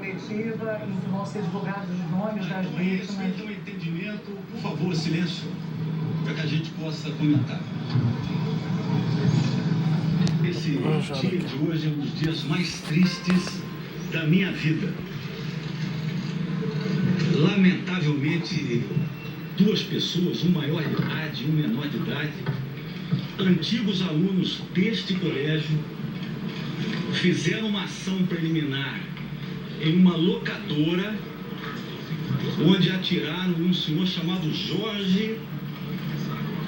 coletiva em que vão ser divulgados os nomes das vítimas. Então, entendimento, por favor, silêncio, para que a gente possa comentar. Esse dia de hoje é um dos dias mais tristes da minha vida. Lamentavelmente, duas pessoas, um maior de idade e um menor de idade, antigos alunos deste colégio, fizeram uma ação preliminar em uma locadora, onde atiraram um senhor chamado Jorge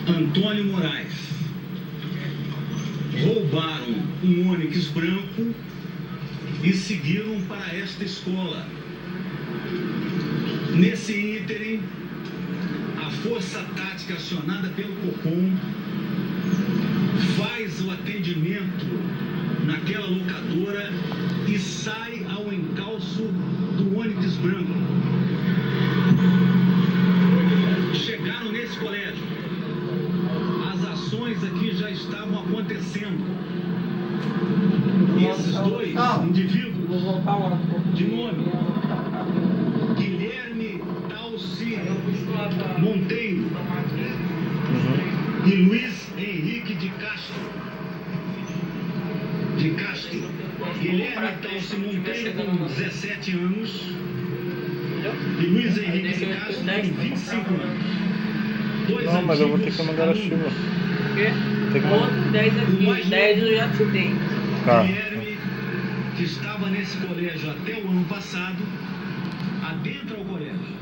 Antônio Moraes. Roubaram um Onix branco e seguiram para esta escola. Nesse ínterim, a força tática acionada pelo Copom faz o atendimento naquela locadora e sai ao encalço do Onix branco. Chegaram nesse colégio. As ações aqui já estavam acontecendo. E esses dois indivíduos, de nome Guilherme Talci Monteiro e Luiz Henrique de Castro. Guilherme Talci Monteiro com 17 anos e Luiz Henrique de Castro com 25 anos. Não, mas eu vou ter que mandar a chuva. O quê? Outro 10 aqui, 10 eu já te dei. Tá. Guilherme, que estava nesse colégio até o ano passado, adentra o colégio.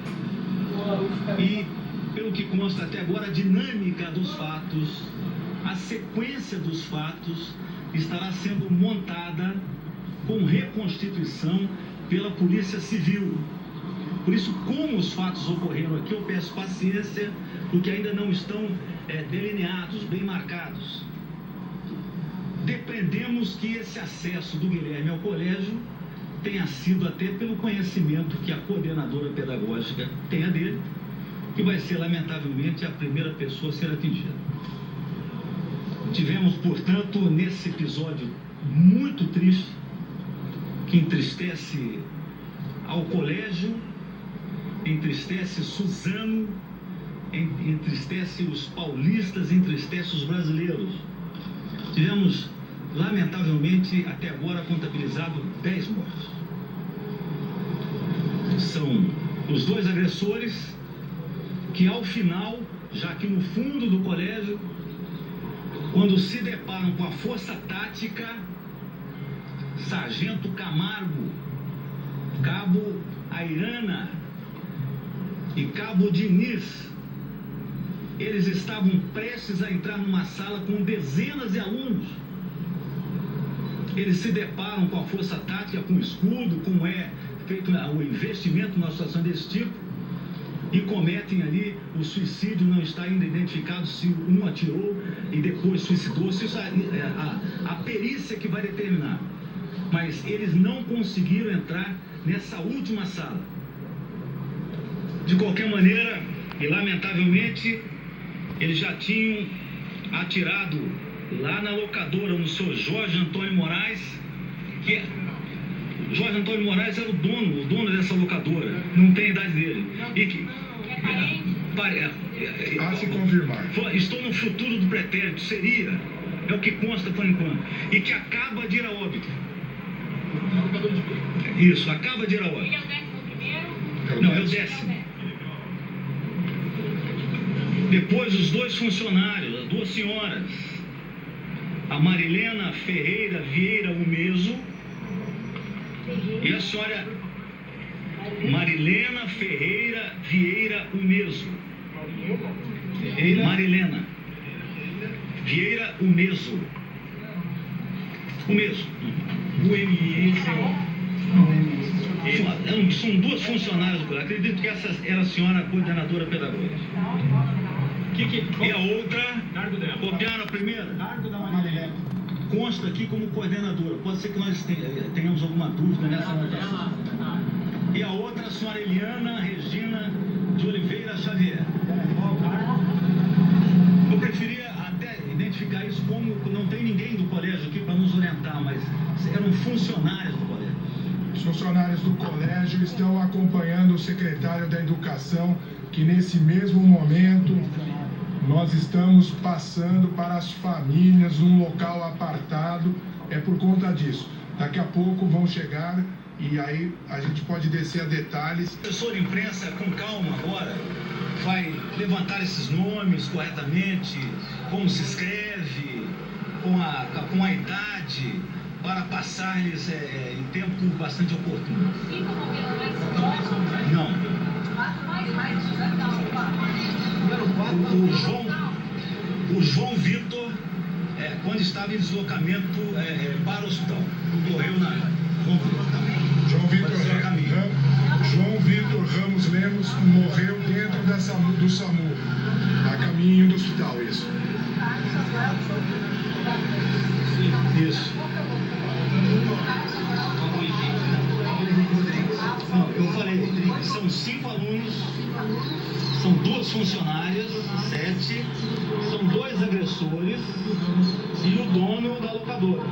E, pelo que consta até agora, a dinâmica dos fatos, a sequência dos fatos, estará sendo montada com reconstituição pela Polícia Civil. Por isso, como os fatos ocorreram aqui, eu peço paciência, porque ainda não estão delineados, bem marcados. Dependemos que esse acesso do Guilherme ao colégio tenha sido até pelo conhecimento que a coordenadora pedagógica tenha dele, que vai ser, lamentavelmente, a primeira pessoa a ser atingida. Tivemos, portanto, nesse episódio muito triste, que entristece ao colégio, entristece Suzano, entristece os paulistas, entristece os brasileiros. Tivemos, lamentavelmente, até agora contabilizado 10 mortos. São os dois agressores que, ao final, já que no fundo do colégio, quando se deparam com a força tática, Sargento Camargo, Cabo Airana e Cabo Diniz, eles estavam prestes a entrar numa sala com dezenas de alunos. Eles se deparam com a força tática, com o escudo, como é feito o investimento numa situação desse tipo, e cometem ali o suicídio. Não está ainda identificado se um atirou e depois suicidou, se isso a perícia que vai determinar. Mas eles não conseguiram entrar nessa última sala. De qualquer maneira, e lamentavelmente, eles já tinham atirado lá na locadora no senhor Jorge Antônio Moraes, que Jorge Antônio Moraes era o dono dessa locadora, não tem a idade dele. E que a se confirmar. Estou no futuro do pretérito, seria, é o que consta por enquanto, e que acaba de ir a óbito. Isso, acaba de ir a óbito. Não, é o 10º. Depois, os dois funcionários, as duas senhoras, a Marilena Ferreira Vieira Umeso e a senhora Marilena Ferreira Vieira Umeso. Marilena Vieira Umeso. Umeso. São duas funcionárias, acredito que essa era a senhora coordenadora pedagógica. E a outra, copiaram a primeira? Consta aqui como coordenadora. Pode ser que nós tenhamos alguma dúvida nessa anotação. E a outra, a senhora Eliana Regina de Oliveira Xavier. Eu preferia até identificar isso como não tem ninguém do colégio aqui para nos orientar, mas eram funcionários do colégio. Os funcionários do colégio estão acompanhando o secretário da Educação, que nesse mesmo momento nós estamos passando para as famílias num local apartado. É por conta disso. Daqui a pouco vão chegar e aí a gente pode descer a detalhes. O assessor de imprensa, com calma agora, vai levantar esses nomes corretamente, como se escreve, com a idade, para passar-lhes em tempo bastante oportuno. Não. O João Vitor, quando estava em deslocamento para o hospital, correu na... João Vitor Ramos Lemos morreu dentro do SAMU, a caminho do hospital, isso. Isso. Não, eu falei, são 5 alunos, são 2 funcionárias, 7, são 2 agressores e o dono da locadora.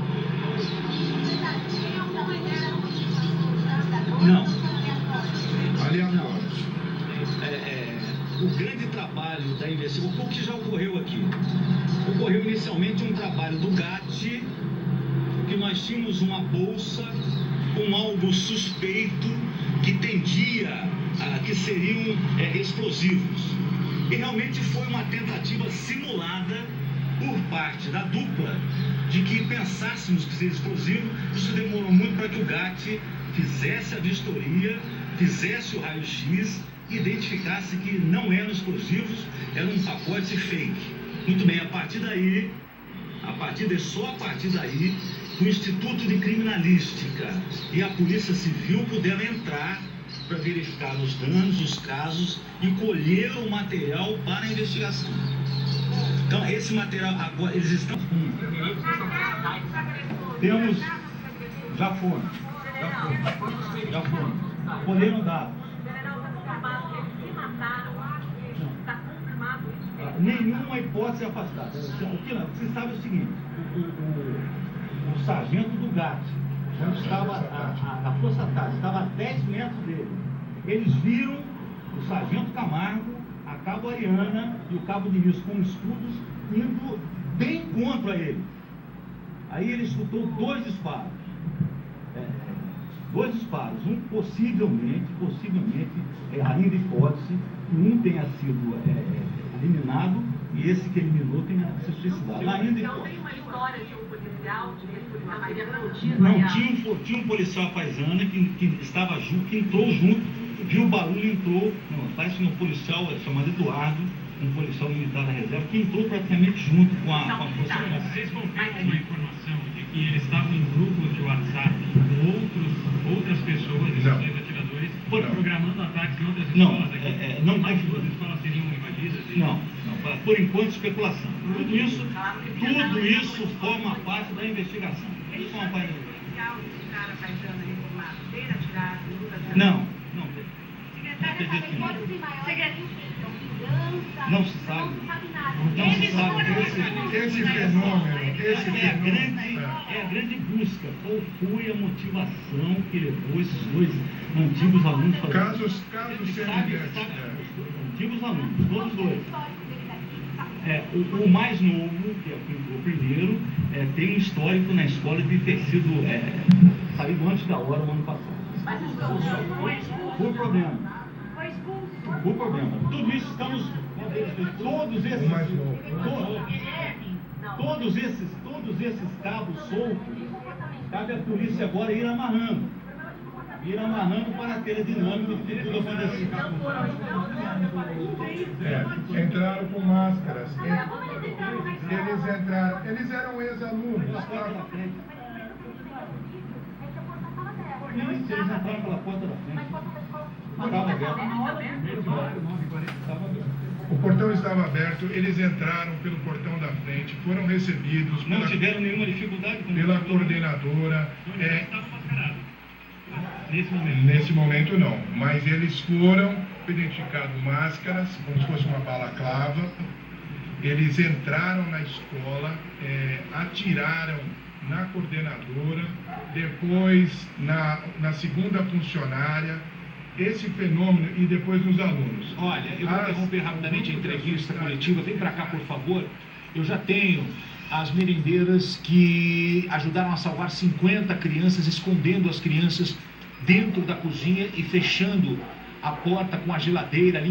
Não. Aleatórios. O grande trabalho da investigação, o que já ocorreu aqui? Ocorreu inicialmente um trabalho do GAT, que nós tínhamos uma bolsa com algo suspeito que tendia a que seriam explosivos. E realmente foi uma tentativa simulada por parte da dupla de que pensássemos que seria explosivo. Isso demorou muito para que o GAT fizesse a vistoria, fizesse o raio-x, identificasse que não eram explosivos, era um pacote fake. Muito bem, só a partir daí, o Instituto de Criminalística e a Polícia Civil puderam entrar para verificar os danos, os casos e colher o material para a investigação. Então, esse material, agora, eles estão... Temos... Já foram. Colheram dados. Nenhuma hipótese afastada. O que se sabe é o seguinte, o sargento do GAT, quando estava a Força Tática, estava a 10 metros dele, eles viram o sargento Camargo, a cabo Ariana e o cabo Diniz com escudos indo bem contra ele. Aí ele escutou 2 disparos. 2 disparos, um possivelmente, ainda hipótese, que um tenha sido eliminado e esse que eliminou tenha se suicidado. Ainda então tem uma história de um policial, tinha um policial paisana que estava junto, que entrou junto, viu o barulho, entrou, parece que um policial chamado Eduardo, um policial militar da reserva, que entrou praticamente junto com a força. Vocês confirmam uma informação de que eles estavam em grupos de WhatsApp com outras pessoas, esses atiradores, programando ataques em outras escolas aqui? Não, mais de 2 escolas seriam invadidas? Não, por enquanto especulação. Tudo isso forma parte da investigação. Não se sabe. Esse fenômeno. É a grande busca. Qual foi a motivação que levou esses 2 antigos alunos a fazer? Casos semelhantes. Antigos alunos, todos 2. O mais novo, que é o primeiro, tem um histórico na escola de ter sido saído antes da hora o ano passado. Por problema. Tudo isso estamos... Todos esses cabos soltos, cabe à polícia agora ir amarrando para ter a dinâmica de tudo acontecer. Entraram com máscaras. Eles eram ex-alunos. Eles entraram pela porta da frente. Estava aberto. O portão estava aberto, eles entraram pelo portão da frente, foram recebidos... Não tiveram nenhuma dificuldade? Pela coordenadora. Estavam mascarados? Nesse momento não, mas eles foram identificados máscaras, como se fosse uma balaclava. Eles entraram na escola, atiraram na coordenadora, depois na segunda funcionária, esse fenômeno e depois nos alunos. Olha, eu vou interromper rapidamente a entrevista coletiva. Vem para cá, por favor. Eu já tenho as merendeiras que ajudaram a salvar 50 crianças, escondendo as crianças dentro da cozinha e fechando a porta com a geladeira,